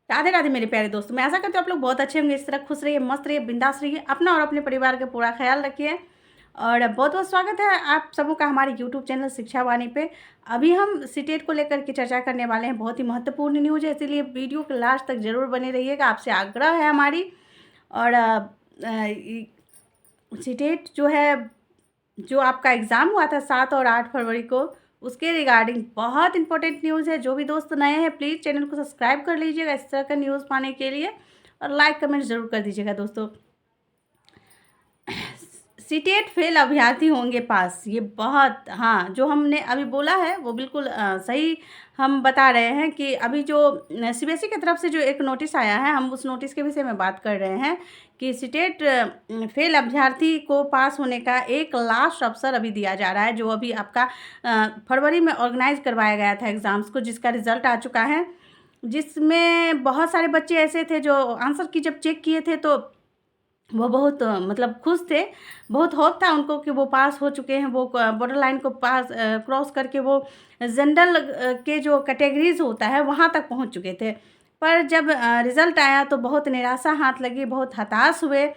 राधे राधे मेरे प्यारे दोस्तों, मैं आशा करती हूँ आप लोग बहुत अच्छे होंगे। इस तरह खुश रहिए, मस्त रहिए, बिंदास रहिए, अपना और अपने परिवार का पूरा ख्याल रखिए। और बहुत बहुत स्वागत है आप सबों का हमारे यूट्यूब चैनल शिक्षा वाणी पे। अभी हम सीटेट को लेकर के चर्चा करने वाले हैं। बहुत ही महत्वपूर्ण न्यूज़ है, इसीलिए वीडियो के लास्ट तक जरूर बने रहिएगा, आपसे आग्रह है हमारी। और सीटेट जो है, जो आपका एग्ज़ाम हुआ था 7 और 8 फरवरी को, उसके रिगार्डिंग बहुत इंपॉर्टेंट न्यूज़ है। जो भी दोस्त नए हैं प्लीज़ चैनल को सब्सक्राइब कर लीजिएगा इस तरह का न्यूज़ पाने के लिए, और लाइक कमेंट ज़रूर कर दीजिएगा दोस्तों। सीटेट फेल अभ्यर्थी होंगे पास, ये बहुत, हाँ, जो हमने अभी बोला है वो बिल्कुल सही हम बता रहे हैं कि अभी जो सीबीएसई की तरफ से जो एक नोटिस आया है, हम उस नोटिस के विषय में बात कर रहे हैं कि सीटेट फेल अभ्यर्थी को पास होने का एक लास्ट अवसर अभी दिया जा रहा है, जो अभी आपका फरवरी में ऑर्गेनाइज करवाया गया था एग्ज़ाम्स को, जिसका रिज़ल्ट आ चुका है। जिसमें बहुत सारे बच्चे ऐसे थे जो आंसर की जब चेक किए थे तो वो बहुत मतलब खुश थे। बहुत होप था उनको कि वो पास हो चुके हैं, वो बॉर्डर लाइन को पास क्रॉस करके वो जनरल के जो कैटेगरीज होता है वहाँ तक पहुँच चुके थे। पर जब रिज़ल्ट आया तो बहुत निराशा हाथ लगी, बहुत हताश हुए।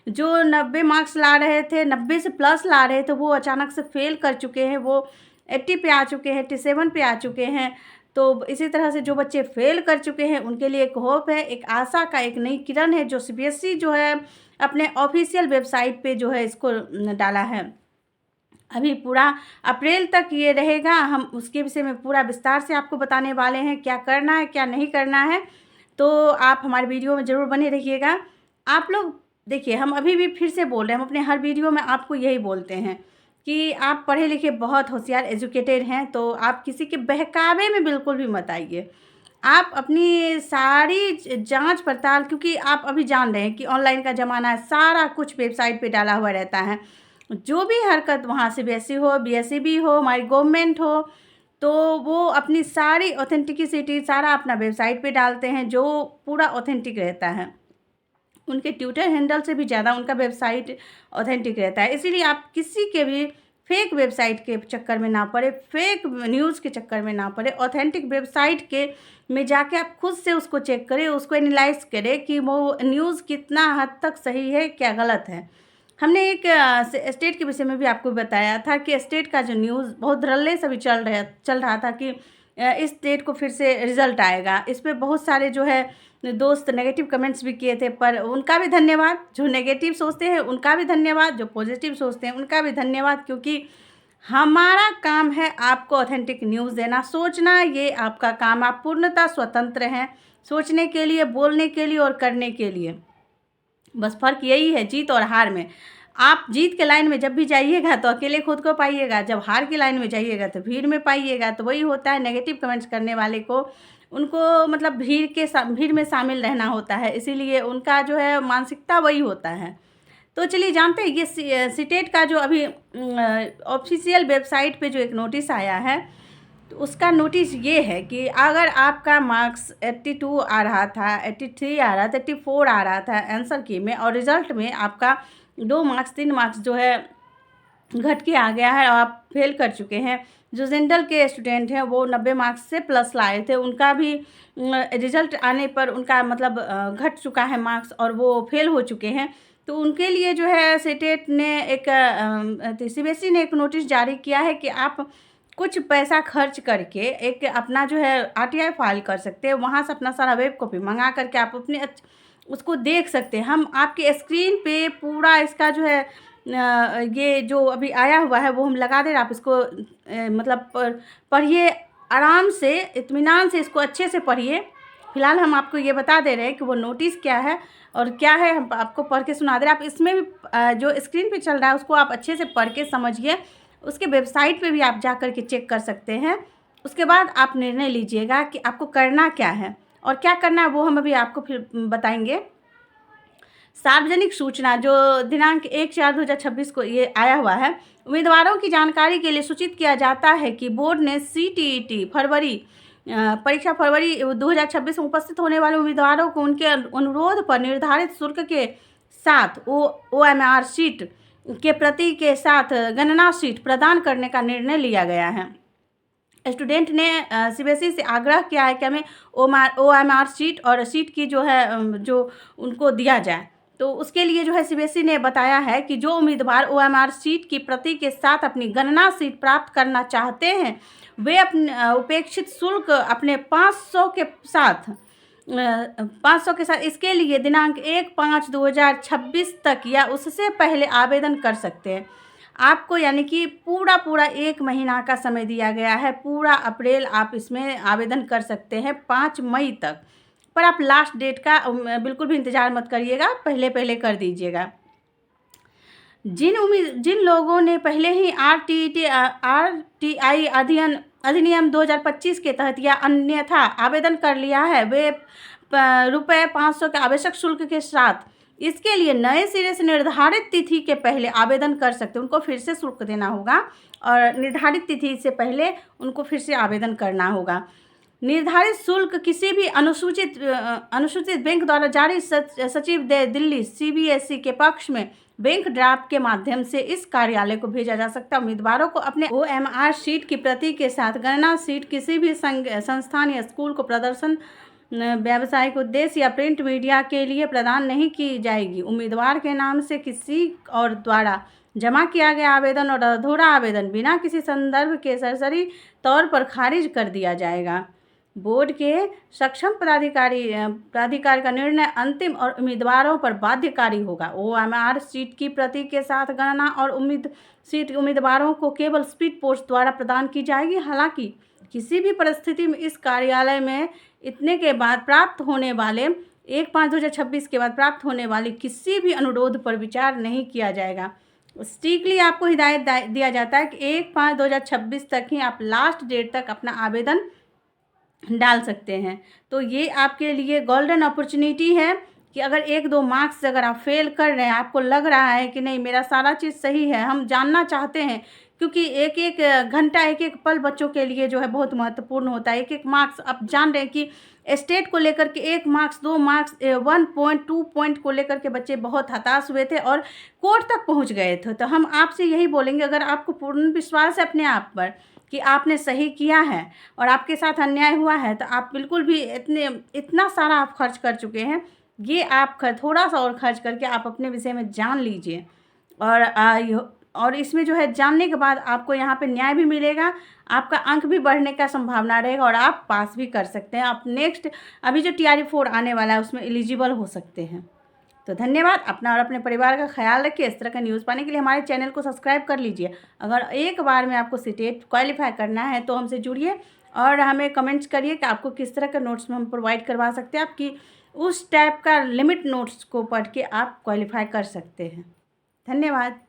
जो 90 मार्क्स ला रहे थे, 90 से प्लस ला रहे थे, वो अचानक से फेल कर चुके हैं। वो 80 पे आ चुके हैं, 87 पे आ चुके हैं। तो इसी तरह से जो बच्चे फेल कर चुके हैं उनके लिए एक होप है, एक आशा का एक नई किरण है, जो सीबीएसई जो है अपने ऑफिशियल वेबसाइट पे जो है इसको डाला है। अभी पूरा अप्रैल तक ये रहेगा, हम उसके विषय में पूरा विस्तार से आपको बताने वाले हैं, क्या करना है क्या नहीं करना है। तो आप हमारे वीडियो में ज़रूर बने रहिएगा। आप लोग देखिए, हम अभी भी फिर से बोल रहे हैं, हम अपने हर वीडियो में आपको यही बोलते हैं कि आप पढ़े लिखे बहुत होशियार एजुकेटेड हैं, तो आप किसी के बहकावे में बिल्कुल भी मत आइए। आप अपनी सारी जांच पड़ताल, क्योंकि आप अभी जान रहे हैं कि ऑनलाइन का ज़माना है, सारा कुछ वेबसाइट पे डाला हुआ रहता है। जो भी हरकत वहाँ सीबीएसई हो, बीएसईबी हो, हमारी गवर्नमेंट हो, तो वो अपनी सारी ऑथेंटिसिटी सारा अपना वेबसाइट पे डालते हैं, जो पूरा ऑथेंटिक रहता है। उनके ट्विटर हैंडल से भी ज़्यादा उनका वेबसाइट ऑथेंटिक रहता है। इसीलिए आप किसी के भी फेक वेबसाइट के चक्कर में ना पड़े, फेक न्यूज़ के चक्कर में ना पड़े। ऑथेंटिक वेबसाइट के में जाके आप खुद से उसको चेक करें, उसको एनालाइज करें कि वो न्यूज़ कितना हद तक सही है, क्या गलत है। हमने एक स्टेट के विषय में भी आपको बताया था कि स्टेट का जो न्यूज़ बहुत धड़ल्ले से भी चल रहा था कि इस डेट को फिर से रिज़ल्ट आएगा। इस पे बहुत सारे जो है दोस्त नेगेटिव कमेंट्स भी किए थे, पर उनका भी धन्यवाद। जो नेगेटिव सोचते हैं उनका भी धन्यवाद, जो पॉजिटिव सोचते हैं उनका भी धन्यवाद, क्योंकि हमारा काम है आपको ऑथेंटिक न्यूज़ देना। सोचना ये आपका काम, आप पूर्णतः स्वतंत्र हैं सोचने के लिए, बोलने के लिए और करने के लिए। बस फ़र्क यही है जीत और हार में। आप जीत के लाइन में जब भी जाइएगा तो अकेले खुद को पाइएगा, जब हार की लाइन में जाइएगा तो भीड़ में पाइएगा। तो वही होता है, नेगेटिव कमेंट्स करने वाले को, उनको मतलब भीड़ में शामिल रहना होता है, इसीलिए उनका जो है मानसिकता वही होता है। तो चलिए जानते हैं, ये सीटेट का जो अभी ऑफिशियल वेबसाइट पे जो एक नोटिस आया है, तो उसका नोटिस ये है कि अगर आपका मार्क्स 82 आ रहा था, 83 आ रहा था, 84 आ रहा था आंसर की में, और रिज़ल्ट में आपका 2 मार्क्स 3 मार्क्स जो है घट के आ गया है और आप फेल कर चुके हैं। जो जनरल के स्टूडेंट हैं वो 90 मार्क्स से प्लस लाए थे, उनका भी रिज़ल्ट आने पर उनका मतलब घट चुका है मार्क्स और वो फेल हो चुके हैं। तो उनके लिए जो है सीटेट ने एक सीबीएसई ने एक नोटिस जारी किया है कि आप कुछ पैसा खर्च करके एक अपना जो है आरटीआई फाइल कर सकते हैं। वहाँ से अपना सारा वेब कॉपी मंगा करके आप अपने उसको देख सकते हैं। हम आपके स्क्रीन पे पूरा इसका जो है ये जो अभी आया हुआ है वो हम लगा दे रहे, आप इसको मतलब पढ़िए आराम से, इत्मीनान से इसको अच्छे से पढ़िए। फिलहाल हम आपको ये बता दे रहे हैं कि वो नोटिस क्या है और क्या है, हम आपको पढ़ के सुना दे रहे हैं। आप इसमें भी जो स्क्रीन पे चल रहा है उसको आप अच्छे से पढ़ के समझिए। उसके वेबसाइट पे भी आप जा कर के चेक कर सकते हैं। उसके बाद आप निर्णय लीजिएगा कि आपको करना क्या है और क्या करना है, वो हम अभी आपको फिर बताएंगे। सार्वजनिक सूचना जो दिनांक 1/4/2026 को ये आया हुआ है, उम्मीदवारों की जानकारी के लिए सूचित किया जाता है कि बोर्ड ने सीटीईटी परीक्षा फरवरी 2026 में उपस्थित होने वाले उम्मीदवारों को उनके अनुरोध पर निर्धारित शुल्क के साथ ओएमआर शीट के प्रति के साथ गणना शीट प्रदान करने का निर्णय लिया गया है। स्टूडेंट ने सीबीएसई से आग्रह किया है कि हमें ओएमआर शीट और शीट की जो है जो उनको दिया जाए। तो उसके लिए जो है सीबीएसई ने बताया है कि जो उम्मीदवार ओएमआर शीट की प्रति के साथ अपनी गणना शीट प्राप्त करना चाहते हैं, वे अपने उपेक्षित शुल्क अपने 500 के साथ 500 के साथ इसके लिए दिनांक 1/5/2026 तक या उससे पहले आवेदन कर सकते हैं। आपको यानी कि पूरा 1 महीना का समय दिया गया है, पूरा अप्रैल आप इसमें आवेदन कर सकते हैं 5 मई तक। पर आप लास्ट डेट का बिल्कुल भी इंतज़ार मत करिएगा, पहले कर दीजिएगा। जिन लोगों ने पहले ही आरटीआई अधिनियम 2025 के तहत या अन्यथा आवेदन कर लिया है, वे रुपये 500 के आवश्यक शुल्क के साथ इसके लिए नए सिरे से निर्धारित तिथि के पहले आवेदन कर सकते हैं। उनको फिर से शुल्क देना होगा और निर्धारित तिथि से पहले उनको फिर से आवेदन करना होगा। निर्धारित शुल्क किसी भी अनुसूचित बैंक द्वारा जारी सचिव दिल्ली सीबीएसई के पक्ष में बैंक ड्राफ्ट के माध्यम से इस कार्यालय को भेजा जा सकता है। उम्मीदवारों को अपने ओएमआर शीट की प्रति के साथ गणना शीट किसी भी संस्थान या स्कूल को प्रदर्शन, व्यावसायिक उद्देश्य या प्रिंट मीडिया के लिए प्रदान नहीं की जाएगी। उम्मीदवार के नाम से किसी और द्वारा जमा किया गया आवेदन और अधूरा आवेदन बिना किसी संदर्भ के सरसरी तौर पर खारिज कर दिया जाएगा। बोर्ड के सक्षम प्राधिकार का निर्णय अंतिम और उम्मीदवारों पर बाध्यकारी होगा। ओएमआर शीट की प्रति के साथ गणना और उम्मीदवारों को केवल स्पीड पोस्ट द्वारा प्रदान की जाएगी। हालांकि किसी भी परिस्थिति में इस कार्यालय में इतने के बाद प्राप्त होने वाले 1/5/2026 के बाद प्राप्त होने वाले किसी भी अनुरोध पर विचार नहीं किया जाएगा। स्ट्रिक्टली आपको हिदायत दिया जाता है कि 1/5/2026 तक ही आप लास्ट डेट तक अपना आवेदन डाल सकते हैं। तो ये आपके लिए गोल्डन अपॉर्चुनिटी है कि अगर 1-2 मार्क्स अगर आप फेल कर रहे हैं, आपको लग रहा है कि नहीं मेरा सारा चीज़ सही है, हम जानना चाहते हैं, क्योंकि एक घंटा, एक पल बच्चों के लिए जो है बहुत महत्वपूर्ण होता है। एक मार्क्स आप जान रहे हैं कि स्टेट को लेकर के 1 मार्क्स 2 मार्क्स 1 पॉइंट 2 पॉइंट को लेकर के बच्चे बहुत हताश हुए थे और कोर्ट तक पहुंच गए थे। तो हम आपसे यही बोलेंगे, अगर आपको पूर्ण विश्वास है अपने आप पर कि आपने सही किया है और आपके साथ अन्याय हुआ है, तो आप बिल्कुल भी इतना सारा आप खर्च कर चुके हैं, ये आप थोड़ा सा और खर्च करके आप अपने विषय में जान लीजिए। और इसमें जो है जानने के बाद आपको यहाँ पे न्याय भी मिलेगा, आपका अंक भी बढ़ने का संभावना रहेगा और आप पास भी कर सकते हैं। आप नेक्स्ट अभी जो TRE 4 आने वाला है उसमें एलिजिबल हो सकते हैं। तो धन्यवाद। अपना और अपने परिवार का ख्याल रखिए। इस तरह का न्यूज़ पाने के लिए हमारे चैनल को सब्सक्राइब कर लीजिए। अगर एक बार में आपको सीटेट क्वालिफाई करना है तो हमसे जुड़िए और हमें कमेंट्स करिए कि आपको किस तरह का नोट्स में हम प्रोवाइड करवा सकते हैं। आपकी उस टाइप का लिमिट नोट्स को पढ़ के आप क्वालिफाई कर सकते हैं। धन्यवाद।